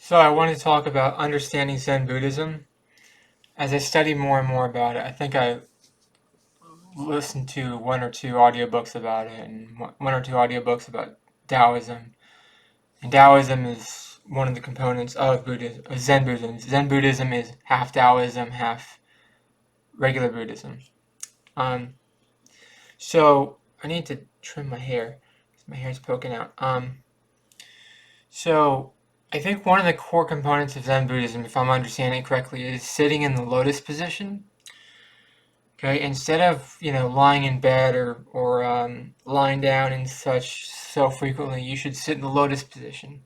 So I want to talk about understanding Zen Buddhism. As I study more and more about it, I think I listened to one or two audiobooks about it and one or two audiobooks about Taoism. And Taoism is one of the components of Buddhism, Zen Buddhism. Zen Buddhism is half Taoism, half regular Buddhism. Um, so I need to trim my hair because my hair's poking out. So I think one of the core components of Zen Buddhism, if I'm understanding it correctly, is sitting in the lotus position. Okay, instead of lying in bed or lying down and such so frequently, you should sit in the lotus position.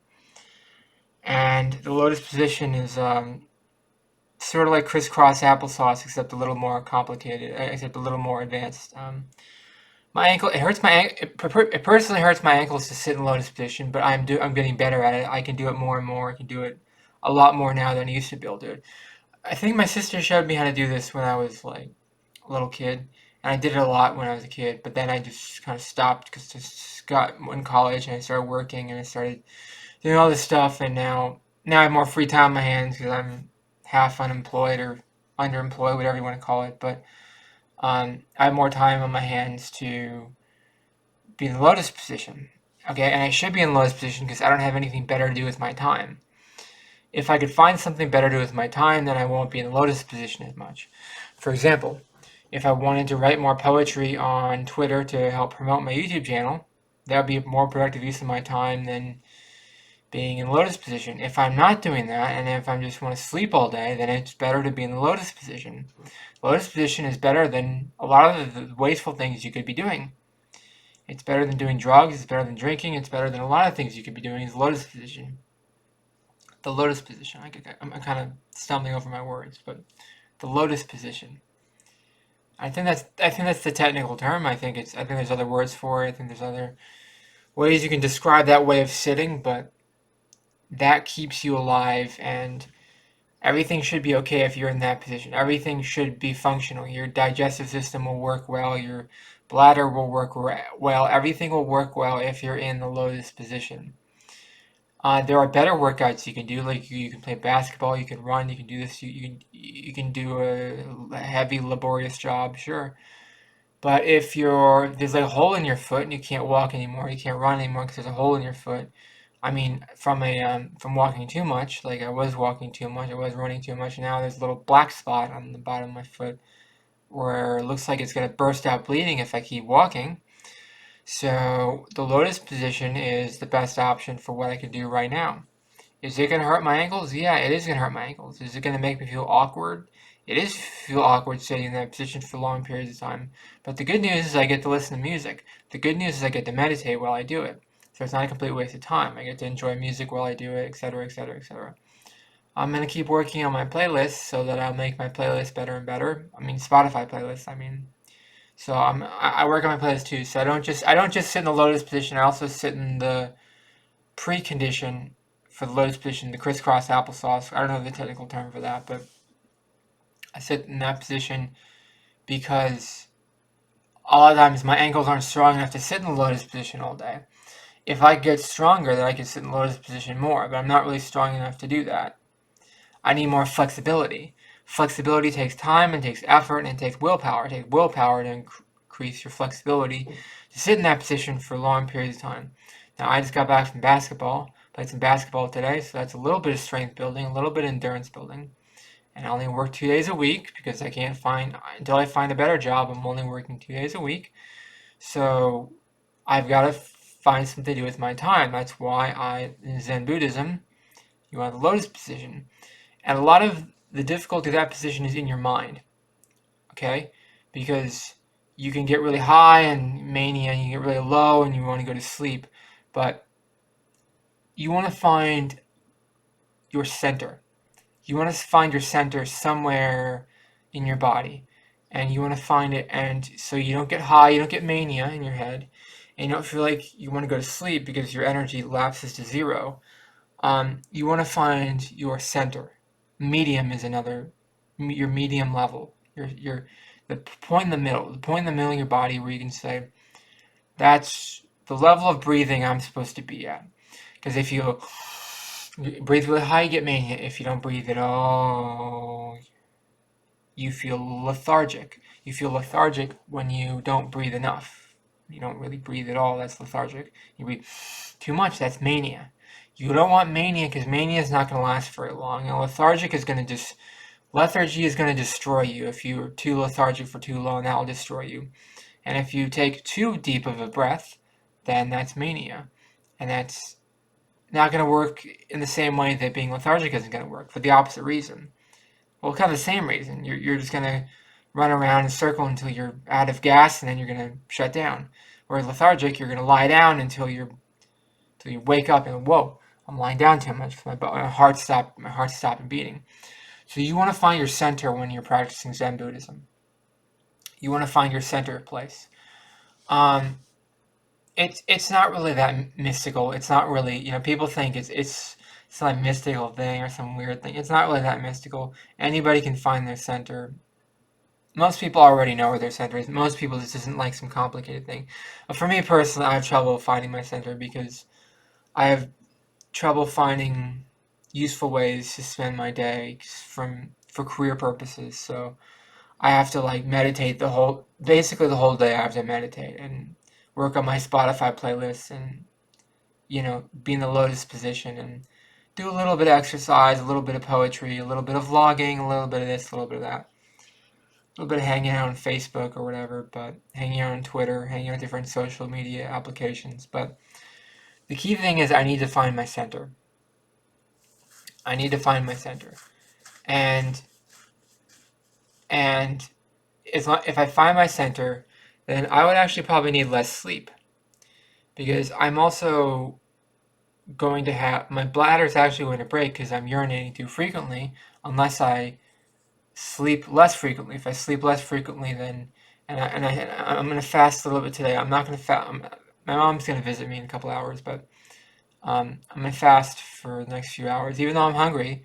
And the lotus position is sort of like crisscross applesauce, except a little more complicated, except a little more advanced. My ankle, it hurts it personally hurts my ankles to sit in lotus position, but I'm getting better at it. I can do it more and more. I can do it a lot more now than I used to be able to do it. I think my sister showed me how to do this when I was like a little kid, and I did it a lot when I was a kid. But then I just kind of stopped because I just got in college and I started working and I started doing all this stuff. And now I have more free time on my hands because I'm half unemployed or underemployed, whatever you want to call it. But I have more time on my hands to be in the lotus position. Okay, and I should be in the lotus position because I don't have anything better to do with my time. If I could find something better to do with my time, then I won't be in the lotus position as much. For example, if I wanted to write more poetry on Twitter to help promote my YouTube channel, that would be a more productive use of my time than being in the lotus position. If I'm not doing that, and if I just want to sleep all day, then it's better to be in the lotus position. Lotus position is better than a lot of the wasteful things you could be doing. It's better than doing drugs, it's better than drinking, it's better than a lot of things you could be doing is lotus position. The lotus position. I'm kind of stumbling over my words, but the lotus position. I think that's the technical term. I think there's other words for it. I think there's other ways you can describe that way of sitting, but that keeps you alive and everything should be okay if you're in that position. Everything should be functional. Your digestive system will work well, your bladder will work well. Everything will work well if you're in the lotus position. There are better workouts you can do, like you can play basketball, you can run, you can do this, you can do a heavy, laborious job, sure. But if there's like a hole in your foot and you can't walk anymore, you can't run anymore because there's a hole in your foot. I mean, from walking too much, like I was walking too much, I was running too much. Now there's a little black spot on the bottom of my foot where it looks like it's gonna burst out bleeding if I keep walking. So the lotus position is the best option for what I can do right now. Is it going to hurt my ankles? Yeah, it is going to hurt my ankles. Is it going to make me feel awkward? It is feel awkward sitting in that position for long periods of time. But the good news is I get to listen to music. The good news is I get to meditate while I do it. So it's not a complete waste of time. I get to enjoy music while I do it, etc., etc., etc. I'm going to keep working on my playlist so that I'll make my playlist better and better. I mean, Spotify playlist, I mean. So I work on my playlist too. So I don't just sit in the lotus position. I also sit in the precondition for the lotus position, the crisscross applesauce. I don't know the technical term for that, but I sit in that position because a lot of times my ankles aren't strong enough to sit in the lotus position all day. If I get stronger, then I can sit in the lotus position more, but I'm not really strong enough to do that. I need more flexibility. Flexibility takes time and takes effort and it takes willpower. It takes willpower to increase your flexibility to sit in that position for long periods of time. Now, I just got back from basketball, played some basketball today, so that's a little bit of strength building, a little bit of endurance building. And I only work 2 days a week because until I find a better job, I'm only working 2 days a week. So I've got to find something to do with my time. That's why in Zen Buddhism, you want the lotus position. And a lot of the difficulty of that position is in your mind, okay? Because you can get really high and mania and you get really low and you want to go to sleep, but you want to find your center. You want to find your center somewhere in your body and you want to find it, and so you don't get high, you don't get mania in your head, and you don't feel like you want to go to sleep because your energy lapses to zero. You want to find your center. Medium is your medium level. The point in the middle, the point in the middle of your body where you can say, that's the level of breathing I'm supposed to be at. Because if you go Breathe really high, you get mania. If you don't breathe at all, you feel lethargic. You feel lethargic when you don't breathe enough. You don't really breathe at all, that's lethargic. You breathe too much, that's mania. You don't want mania because mania is not going to last very long. And lethargic is going to just, lethargy is going to destroy you. If you're too lethargic for too long, that will destroy you. And if you take too deep of a breath, then that's mania. And that's not going to work in the same way that being lethargic isn't going to work, for the opposite reason. Well, kind of the same reason. You're just going to run around in a circle until you're out of gas, and then you're going to shut down. Whereas lethargic, you're going to lie down until you wake up and, whoa, I'm lying down too much. My heart's stopping beating. So you want to find your center when you're practicing Zen Buddhism. You want to find your center place. It's not really that mystical. It's not really, people think it's some mystical thing or some weird thing. It's not really that mystical. Anybody can find their center. Most people already know where their center is. Most people, this isn't like some complicated thing. But for me personally, I have trouble finding my center because I have trouble finding useful ways to spend my day for career purposes. So I have to like meditate basically the whole day. I have to meditate and work on my Spotify playlists and be in the Lotus Position and do a little bit of exercise, a little bit of poetry, a little bit of vlogging, a little bit of this, a little bit of that. A little bit of hanging out on Facebook or whatever, but hanging out on Twitter, hanging out on different social media applications. But the key thing is I need to find my center. I need to find my center. And if I find my center, then I would actually probably need less sleep. Because I'm also going to have, my bladder is actually going to break because I'm urinating too frequently, unless I sleep less frequently. If I sleep less frequently, then I'm going to fast a little bit today. I'm not going to fast. My mom's going to visit me in a couple hours, but I'm going to fast for the next few hours, even though I'm hungry.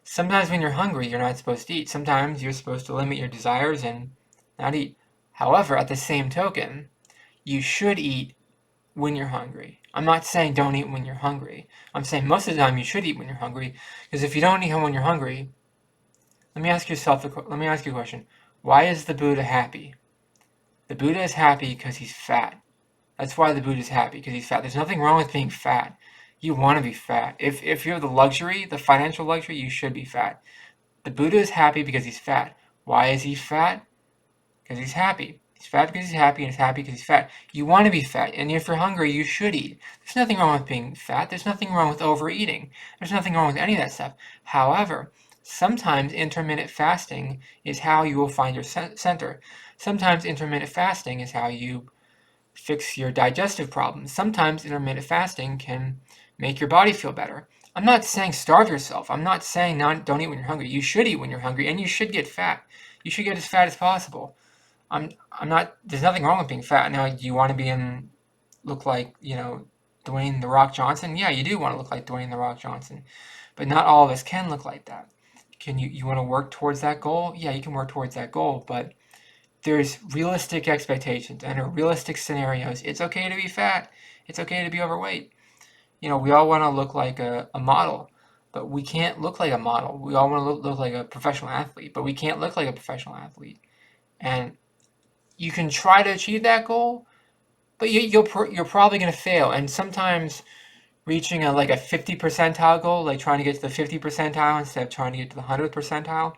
Sometimes when you're hungry, you're not supposed to eat. Sometimes you're supposed to limit your desires and not eat. However, at the same token, you should eat when you're hungry. I'm not saying don't eat when you're hungry. I'm saying most of the time you should eat when you're hungry, because if you don't eat when you're hungry, let me ask you a question. Why is the Buddha happy? The Buddha is happy because he's fat. That's why the Buddha is happy, because he's fat. There's nothing wrong with being fat. You want to be fat. If you have the luxury, the financial luxury, you should be fat. The Buddha is happy because he's fat. Why is he fat? Because he's happy. He's fat because he's happy, and he's happy because he's fat. You want to be fat, and if you're hungry, you should eat. There's nothing wrong with being fat. There's nothing wrong with overeating. There's nothing wrong with any of that stuff. However, sometimes intermittent fasting is how you will find your center. Sometimes intermittent fasting is how you fix your digestive problems. Sometimes intermittent fasting can make your body feel better. I'm not saying starve yourself. I'm not saying don't eat when you're hungry. You should eat when you're hungry, and you should get fat. You should get as fat as possible. I'm not. There's nothing wrong with being fat. Now, do you want to look like Dwayne the Rock Johnson? Yeah, you do want to look like Dwayne the Rock Johnson, but not all of us can look like that. Can you want to work towards that goal? Yeah, you can work towards that goal, but there's realistic expectations and realistic scenarios. It's okay to be fat. It's okay to be overweight. We all want to look like a model, but we can't look like a model. We all want to look like a professional athlete, but we can't look like a professional athlete. And you can try to achieve that goal, but you're probably going to fail. And sometimes reaching like a 50 percentile goal, like trying to get to the 50 percentile instead of trying to get to the 100th percentile,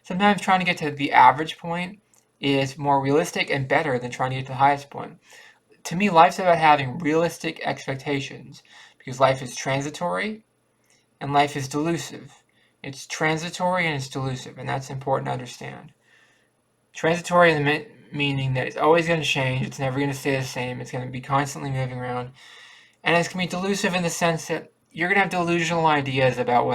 sometimes trying to get to the average point is more realistic and better than trying to get to the highest point. To me, life's about having realistic expectations, because life is transitory and life is delusive. It's transitory and it's delusive, and that's important to understand. Transitory in the meaning that it's always going to change, it's never going to stay the same, it's going to be constantly moving around. And it's going to be delusive in the sense that you're going to have delusional ideas about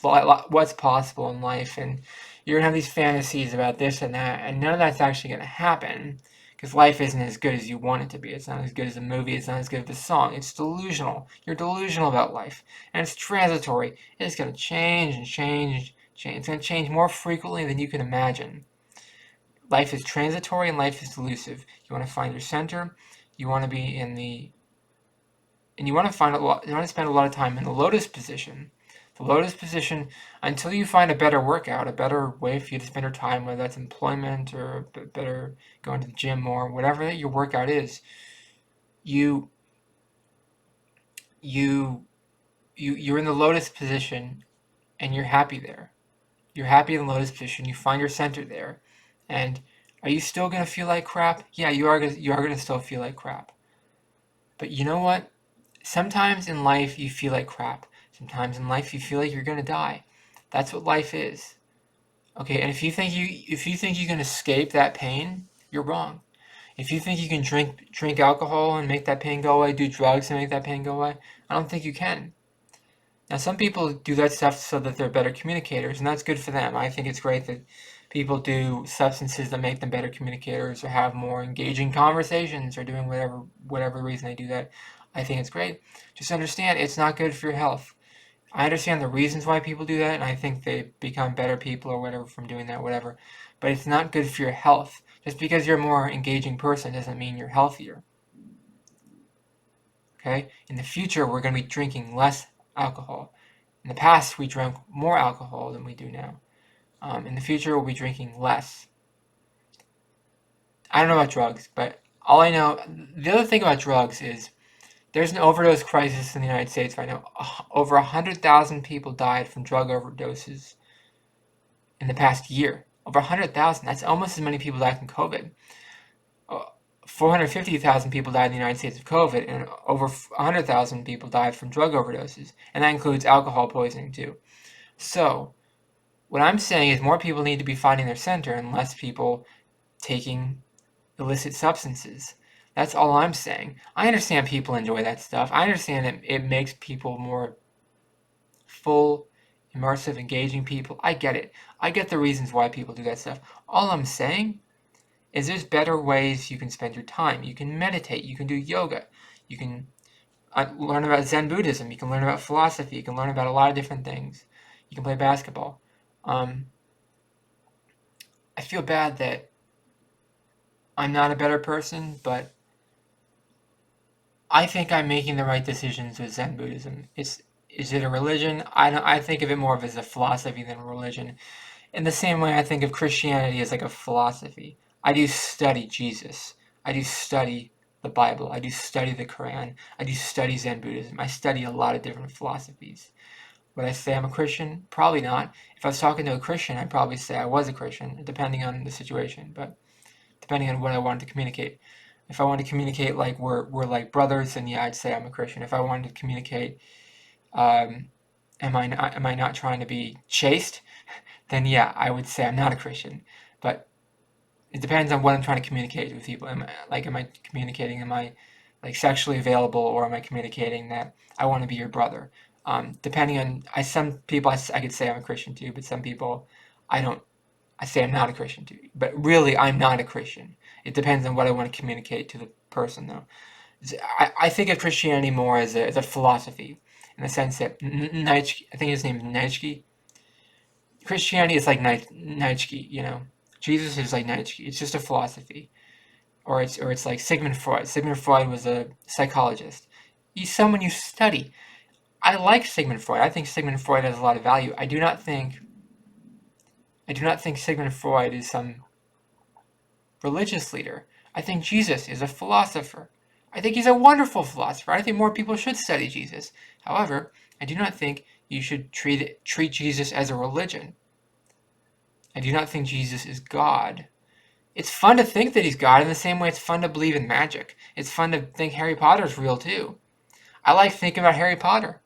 what's possible in life, and you're going to have these fantasies about this and that, and none of that's actually going to happen, because life isn't as good as you want it to be. It's not as good as a movie, it's not as good as a song. It's delusional. You're delusional about life, and it's transitory. It's going to change and change. It's going to change more frequently than you can imagine. Life is transitory and life is delusive. You want to find your center. You want to be and you want to spend a lot of time in the Lotus Position. The lotus position, until you find a better workout, a better way for you to spend your time, whether that's employment or better going to the gym more, whatever that your workout is, you you you're in the lotus position and you're happy there. You're happy in the lotus position. You find your center there, and are you still gonna feel like crap? Yeah, you are gonna still feel like crap. But you know what? Sometimes in life you feel like crap. Sometimes in life you feel like you're gonna die. That's what life is. Okay, and if you think you can escape that pain, you're wrong. If you think you can drink alcohol and make that pain go away, do drugs and make that pain go away, I don't think you can. Now, some people do that stuff so that they're better communicators, and that's good for them. I think it's great that people do substances that make them better communicators or have more engaging conversations or doing whatever reason they do that. I think it's great. Just understand it's not good for your health. I understand the reasons why people do that, and I think they become better people or whatever from doing that, whatever. But it's not good for your health. Just because you're a more engaging person doesn't mean you're healthier. Okay? In the future, we're going to be drinking less alcohol. In the past, we drank more alcohol than we do now. In the future, we'll be drinking less. I don't know about drugs, but all I know, the other thing about drugs is there's an overdose crisis in the United States right now. Over 100,000 people died from drug overdoses in the past year. Over 100,000. That's almost as many people died from COVID. 450,000 people died in the United States of COVID, and over 100,000 people died from drug overdoses. And that includes alcohol poisoning, too. So, what I'm saying is more people need to be finding their center and less people taking illicit substances. That's all I'm saying. I understand people enjoy that stuff. I understand that it makes people more full, immersive, engaging people. I get it. I get the reasons why people do that stuff. All I'm saying is there's better ways you can spend your time. You can meditate. You can do yoga. You can learn about Zen Buddhism. You can learn about philosophy. You can learn about a lot of different things. You can play basketball. I feel bad that I'm not a better person, but I think I'm making the right decisions with Zen Buddhism. Is it a religion? I think of it more of as a philosophy than a religion. In the same way I think of Christianity as like a philosophy. I do study Jesus. I do study the Bible. I do study the Quran. I do study Zen Buddhism. I study a lot of different philosophies. Would I say I'm a Christian? Probably not. If I was talking to a Christian, I'd probably say I was a Christian, depending on the situation, but depending on what I wanted to communicate. If I wanted to communicate like we're like brothers, then yeah, I'd say I'm a Christian. If I wanted to communicate, am I not trying to be chaste? Then yeah, I would say I'm not a Christian. But it depends on what I'm trying to communicate with people. Am I communicating? Am I like sexually available, or am I communicating that I want to be your brother? Depending on some people, I could say I'm a Christian too, but some people I don't. I say I'm not a Christian too, but really I'm not a Christian. It depends on what I want to communicate to the person, though. I think of Christianity more as a philosophy, in the sense that Nietzsche, I think his name is Nietzsche. Christianity is like Nietzsche, you know. Jesus is like Nietzsche. It's just a philosophy, or it's like Sigmund Freud. Sigmund Freud was a psychologist. He's someone you study. I like Sigmund Freud. I think Sigmund Freud has a lot of value. I do not think Sigmund Freud is some religious leader. I think Jesus is a philosopher. I think he's a wonderful philosopher. I think more people should study Jesus. However, I do not think you should treat Jesus as a religion. I do not think Jesus is God. It's fun to think that he's God in the same way it's fun to believe in magic. It's fun to think Harry Potter is real too. I like thinking about Harry Potter.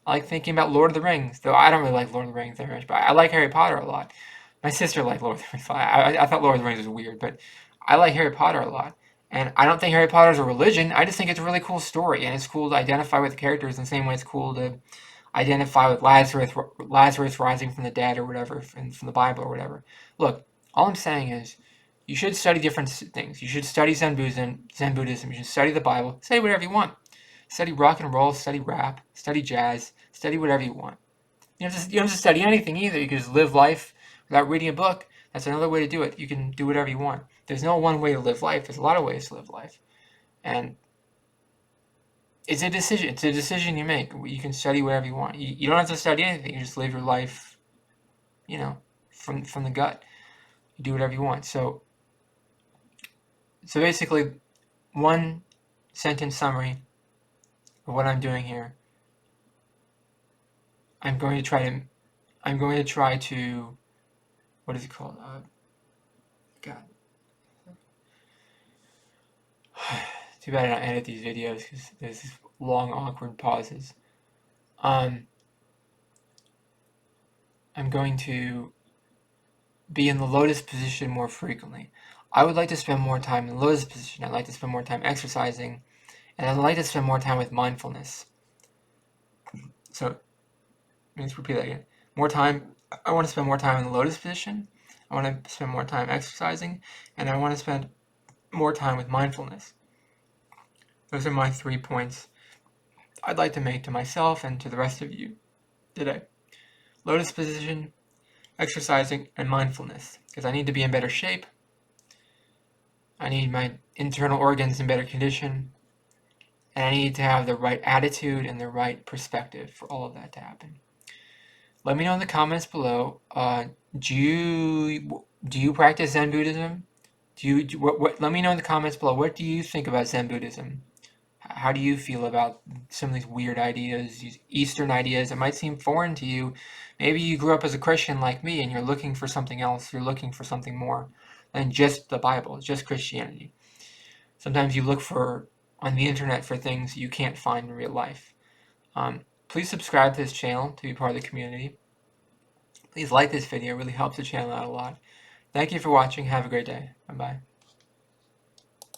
I like thinking about Lord of the Rings, though I don't really like Lord of the Rings very much, but I like Harry Potter a lot. My sister liked Lord of the Rings. I thought Lord of the Rings was weird, but I like Harry Potter a lot. And I don't think Harry Potter is a religion. I just think it's a really cool story, and it's cool to identify with the characters in the same way it's cool to identify with Lazarus rising from the dead or whatever, from the Bible or whatever. Look, all I'm saying is you should study different things. You should study Zen Buddhism. You should study the Bible. Study whatever you want. Study rock and roll, study rap, study jazz, study whatever you want. You don't have to study anything either. You can just live life without reading a book. That's another way to do it. You can do whatever you want. There's no one way to live life. There's a lot of ways to live life. And it's a decision. It's a decision you make. You can study whatever you want. You don't have to study anything. You just live your life, you know, from the gut. You do whatever you want. So basically, one sentence summary of what I'm doing here. I'm going to try to what is it called? God. Too bad I don't edit these videos because there's these long, awkward pauses. I'm going to be in the lotus position more frequently. I would like to spend more time in the lotus position. I'd like to spend more time exercising, and I'd like to spend more time with mindfulness. So, let's repeat that again. More time. I want to spend more time in the lotus position. I want to spend more time exercising, and I want to spend more time with mindfulness. Those are my 3 points I'd like to make to myself and to the rest of you today. Lotus position, exercising, and mindfulness. Because I need to be in better shape. I need my internal organs in better condition. And I need to have the right attitude and the right perspective for all of that to happen. Let me know in the comments below. Do you practice Zen Buddhism? Let me know in the comments below. What do you think about Zen Buddhism? How do you feel about some of these weird ideas, these Eastern ideas that might seem foreign to you? Maybe you grew up as a Christian like me and you're looking for something else. You're looking for something more than just the Bible, just Christianity. Sometimes you look on the internet for things you can't find in real life. Please subscribe to this channel to be part of the community. Please like this video. It really helps the channel out a lot. Thank you for watching. Have a great day. Bye-bye.